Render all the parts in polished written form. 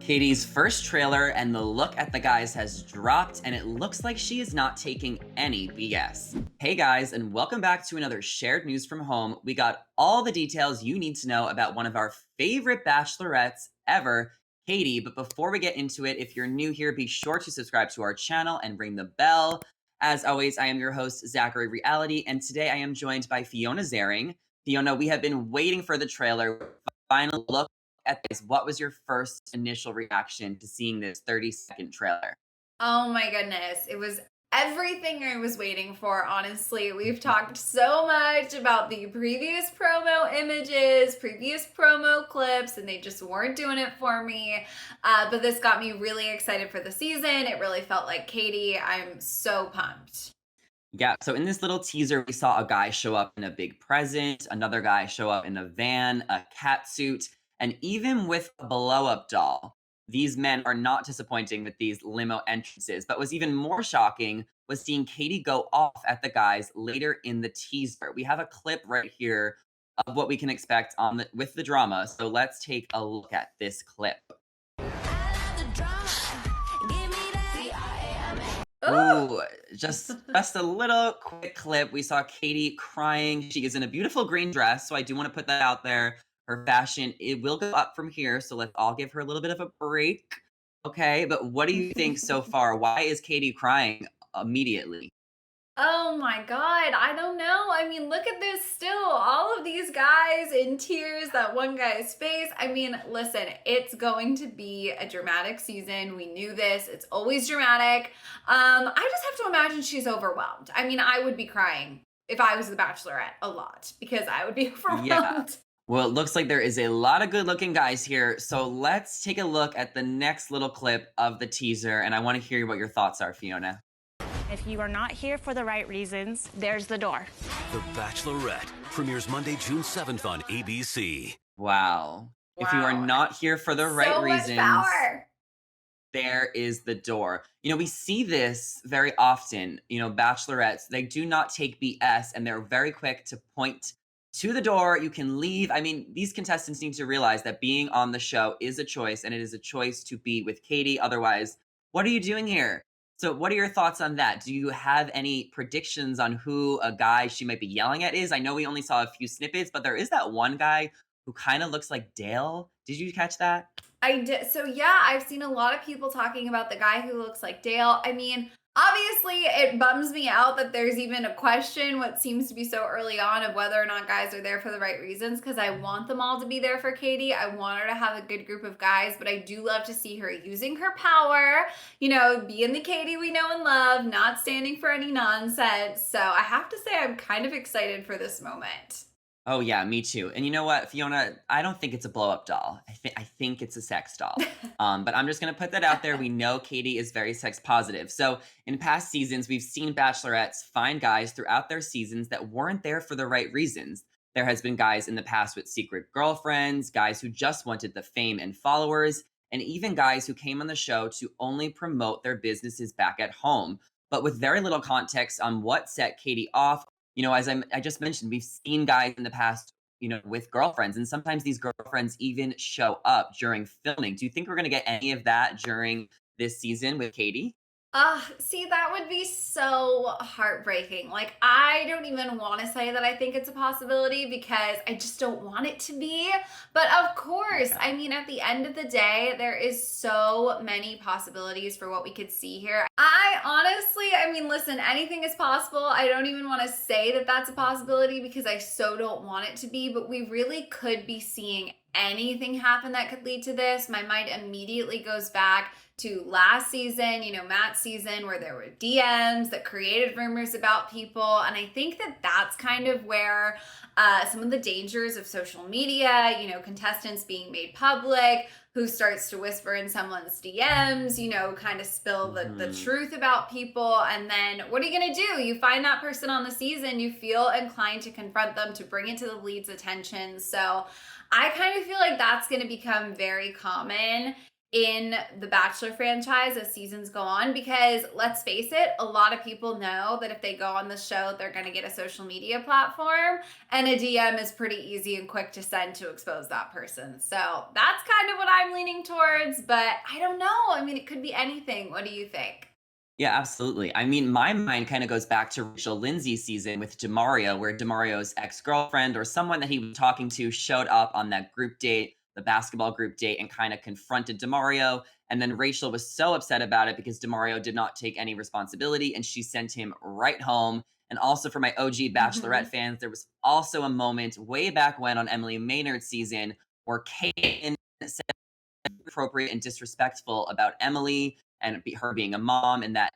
Katie's first trailer and the look at the guys has dropped, and it looks like she is not taking any BS. Hey guys, and welcome back to another shared news from home. We got all the details you need to know about one of our favorite bachelorettes ever, Katie. But before we get into it, if you're new here, be sure to subscribe to our channel and ring the bell. As always, I am your host, Zachary Reality, and today I am joined by Fiona Zaring. Fiona, we have been waiting for the trailer. Final look at this. What was your first initial reaction to seeing this 30-second trailer? Oh my goodness. It was everything I was waiting for, honestly. We've talked so much about the previous promo images, previous promo clips, and they just weren't doing it for me. But this got me really excited for the season. It really felt like Katie. I'm so pumped. Yeah, so in this little teaser, we saw a guy show up in a big present, another guy show up in a van, a cat suit, and even with a blow-up doll. These men are not disappointing with these limo entrances, but what's even more shocking was seeing Katie go off at the guys later in the teaser. We have a clip right here of what we can expect with the drama, so let's take a look at this clip. Oh, Ooh, just a little quick clip. We saw Katie crying. She is in a beautiful green dress, so I do want to put that out there. Her fashion, it will go up from here, so let's all give her a little bit of a break. Okay, but what do you think so far? Why is Katie crying immediately? oh my God. I don't know. I mean, look at this still. All of these guys in tears, that one guy's face. I mean, listen, it's going to be a dramatic season. We knew this. It's always dramatic. I just have to imagine she's overwhelmed. I mean, I would be crying if I was the Bachelorette a lot because I would be Yeah. overwhelmed. Well, it looks like there is a lot of good-looking guys here, so let's take a look at the next little clip of the teaser, and I want to hear what your thoughts are, Fiona. If you are not here for the right reasons, there's the door. The Bachelorette premieres Monday, June 7th on ABC. Wow. If you are Wow. not here for the right So much reasons, power. there is the door. We see this very often. Bachelorettes, they do not take BS and they're very quick to point to the door. You can leave. I mean, these contestants need to realize that being on the show is a choice and it is a choice to be with Katie. Otherwise, what are you doing here? So, what are your thoughts on that? Do you have any predictions on who a guy she might be yelling at is? I know we only saw a few snippets, but there is that one guy who kind of looks like Dale. Did you catch that? I did. So yeah, I've seen a lot of people talking about the guy who looks like Dale. I mean, obviously it bums me out that there's even a question what seems to be so early on of whether or not guys are there for the right reasons because I want them all to be there for Katie. I want her to have a good group of guys, but I do love to see her using her power, being the Katie we know and love, not standing for any nonsense. So I have to say I'm kind of excited for this moment. Oh yeah, me too. And you know what, Fiona? I don't think it's a blow-up doll. I think it's a sex doll. But I'm just gonna put that out there. We know Katie is very sex positive. So in past seasons, we've seen bachelorettes find guys throughout their seasons that weren't there for the right reasons. There has been guys in the past with secret girlfriends, guys who just wanted the fame and followers, and even guys who came on the show to only promote their businesses back at home, but with very little context on what set Katie off. As I just mentioned, we've seen guys in the past, with girlfriends, and sometimes these girlfriends even show up during filming. Do you think we're going to get any of that during this season with Katie? See, that would be so heartbreaking. Like, I don't even want to say that I think it's a possibility because I just don't want it to be. But of course, Yeah. I mean, at the end of the day, there is so many possibilities for what we could see here. I mean, listen, anything is possible. I don't even want to say that that's a possibility because I so don't want it to be, but we really could be seeing anything happen that could lead to this. My mind immediately goes back to last season, Matt's season, where there were DMs that created rumors about people. And I think that that's kind of where some of the dangers of social media, contestants being made public, who starts to whisper in someone's DMs, kind of spill the Mhm. truth about people. And then what are you going to do? You find that person on the season, you feel inclined to confront them, to bring it to the lead's attention. So I kind of feel like that's going to become very common in the Bachelor franchise as seasons go on, because let's face it, a lot of people know that if they go on the show, they're going to get a social media platform, and a DM is pretty easy and quick to send to expose that person. So that's kind of what I'm leaning towards, but I don't know. I mean, it could be anything. What do you think? Yeah, absolutely. I mean, my mind kind of goes back to Rachel Lindsay's season with Demario, where Demario's ex-girlfriend or someone that he was talking to showed up on that group date, the basketball group date, and kind of confronted Demario. And then Rachel was so upset about it because Demario did not take any responsibility and she sent him right home. And also for my OG Bachelorette Mhm. fans, there was also a moment way back when on Emily Maynard's season where Kate said appropriate and disrespectful about Emily and her being a mom, and that,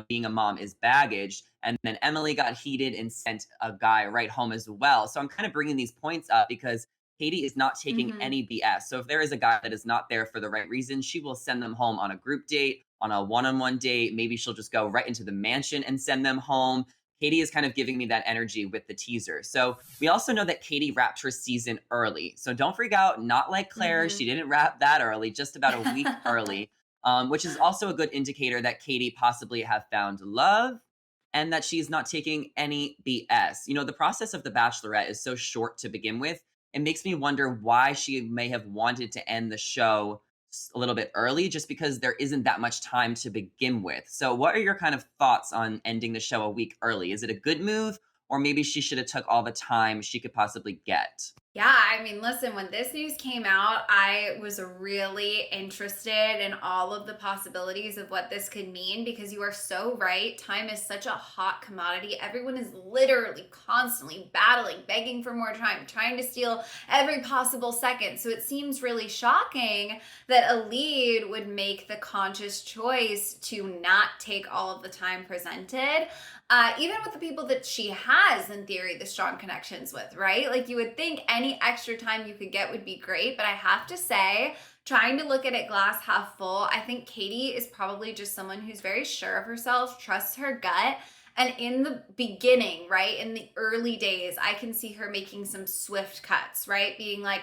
being a mom is baggage. And then Emily got heated and sent a guy right home as well. So I'm kind of bringing these points up because Katie is not taking Mhm. any BS. So if there is a guy that is not there for the right reason, she will send them home on a group date, on a one-on-one date. Maybe she'll just go right into the mansion and send them home. Katie is kind of giving me that energy with the teaser. So we also know that Katie wrapped her season early. So don't freak out, not like Claire. She Mhm. didn't wrap that early, just about a week early, which is also a good indicator that Katie possibly have found love and that she's not taking any BS. The process of The Bachelorette is so short to begin with. It makes me wonder why she may have wanted to end the show a little bit early, just because there isn't that much time to begin with. So what are your kind of thoughts on ending the show a week early? Is it a good move, or maybe she should have took all the time she could possibly get? Yeah, I mean, listen, when this news came out, I was really interested in all of the possibilities of what this could mean, because you are so right. Time is such a hot commodity. Everyone is literally constantly battling, begging for more time, trying to steal every possible second. So it seems really shocking that a lead would make the conscious choice to not take all of the time presented. Even with the people that she has, in theory, the strong connections with, right? Like, you would think any extra time you could get would be great, but I have to say, trying to look at it glass half full, I think Katie is probably just someone who's very sure of herself, trusts her gut. And in the beginning, right, in the early days, I can see her making some swift cuts, right? Being like,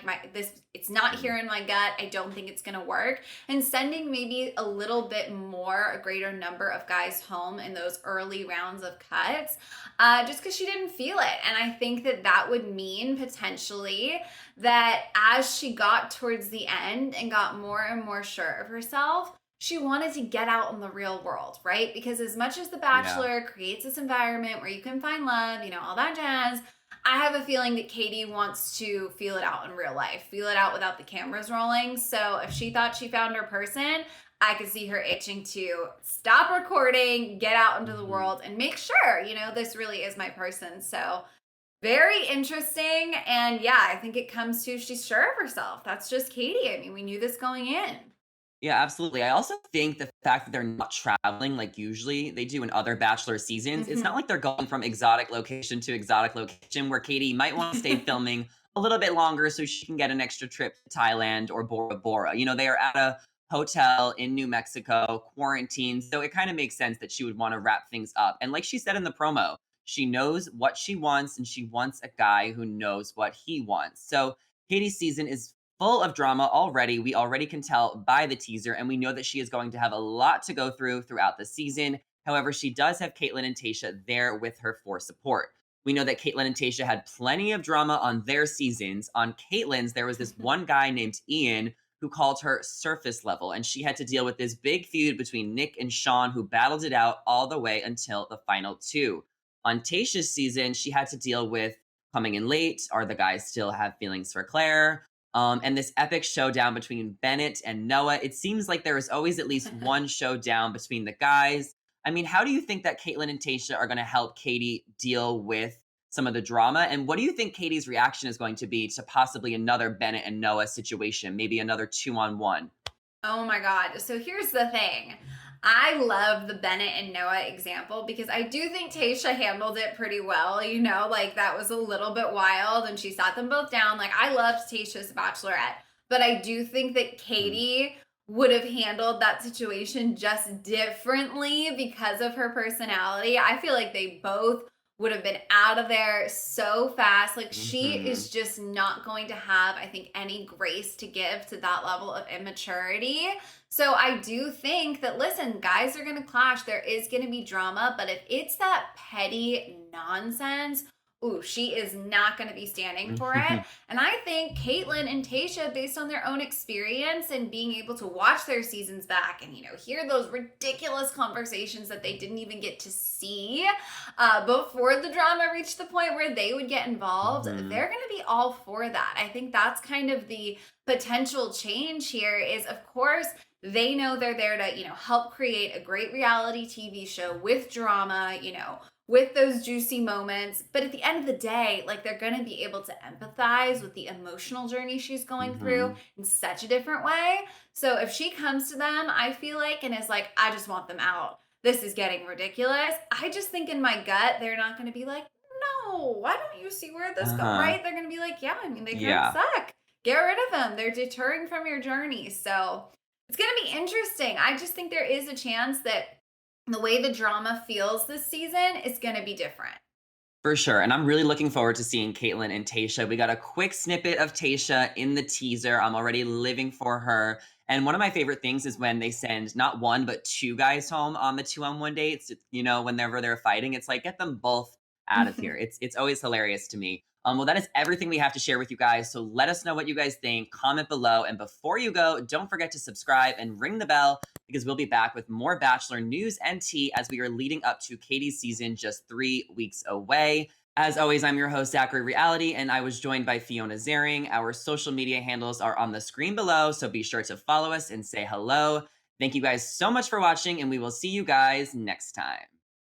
it's not here in my gut. I don't think it's gonna work. And sending maybe a little bit more, a greater number of guys home in those early rounds of cuts, just because she didn't feel it. And I think that that would mean potentially that as she got towards the end and got more and more sure of herself, she wanted to get out in the real world, right? Because as much as The Yeah. Bachelor creates this environment where you can find love, all that jazz, I have a feeling that Katie wants to feel it out in real life, feel it out without the cameras rolling. So if she thought she found her person, I could see her itching to stop recording, get out into the Mhm. world, and make sure, this really is my person. So very interesting. And yeah, I think it comes to she's sure of herself. That's just Katie. I mean, we knew this going in. Yeah, absolutely. I also think the fact that they're not traveling like usually they do in other Bachelor seasons, it's not Mhm. like they're going from exotic location to exotic location where Katie might want to stay filming a little bit longer so she can get an extra trip to Thailand or Bora Bora. They are at a hotel in New Mexico, quarantined. So it kind of makes sense that she would want to wrap things up. And like she said in the promo, she knows what she wants and she wants a guy who knows what he wants. So Katie's season is full of drama already. We already can tell by the teaser, and we know that she is going to have a lot to go through throughout the season. However, she does have Caitlyn and Tayshia there with her for support. We know that Caitlyn and Tayshia had plenty of drama on their seasons. On Caitlyn's, there was this one guy named Ian who called her surface level, and she had to deal with this big feud between Nick and Sean, who battled it out all the way until the final two. On Tayshia's season, she had to deal with coming in late. Are the guys still have feelings for Claire? And this epic showdown between Bennett and Noah. It seems like there is always at least one showdown between the guys. I mean, how do you think that Caitlyn and Tayshia are going to help Katie deal with some of the drama? And what do you think Katie's reaction is going to be to possibly another Bennett and Noah situation, maybe another 2-on-1? Oh my God. So here's the thing. I love the Bennett and Noah example because I do think Tasha handled it pretty well. Like that was a little bit wild and she sat them both down. Like I loved Tasha's Bachelorette, but I do think that Mhm. Katie would have handled that situation just differently because of her personality. I feel like they both would have been out of there so fast. Like she Mhm. is just not going to have, I think, any grace to give to that level of immaturity. So I do think that, listen, guys are going to clash. There is going to be drama, but if it's that petty nonsense, ooh, she is not going to be standing for it. And I think Caitlyn and Tayshia, based on their own experience and being able to watch their seasons back and, hear those ridiculous conversations that they didn't even get to see before the drama reached the point where they would get involved, Mhm. they're going to be all for that. I think that's kind of the potential change here is, of course, they know they're there to, help create a great reality TV show with drama, with those juicy moments. But at the end of the day, like, they're going to be able to empathize with the emotional journey she's going through in such a different way. So if she comes to them, I feel like, and is like, I just want them out, this is getting ridiculous, I just think in my gut, they're not going to be like, no, why don't you see where this goes, Uh-huh. right? They're going to be like, yeah, I mean, they kind Yeah. of suck. Get rid of them. They're deterring from your journey. So it's going to be interesting. I just think there is a chance that the way the drama feels this season is going to be different. For sure. And I'm really looking forward to seeing Caitlyn and Tayshia. We got a quick snippet of Tayshia in the teaser. I'm already living for her. And one of my favorite things is when they send not one, but two guys home on the 2-on-1 dates. Whenever they're fighting, it's like, get them both out of here. It's always hilarious to me. Well, that is everything we have to share with you guys. So let us know what you guys think. Comment below. And before you go, don't forget to subscribe and ring the bell because we'll be back with more Bachelor news and tea as we are leading up to Katie's season just 3 weeks away. As always, I'm your host, Zachary Reality, and I was joined by Fiona Zaring. Our social media handles are on the screen below, so be sure to follow us and say hello. Thank you guys so much for watching, and we will see you guys next time.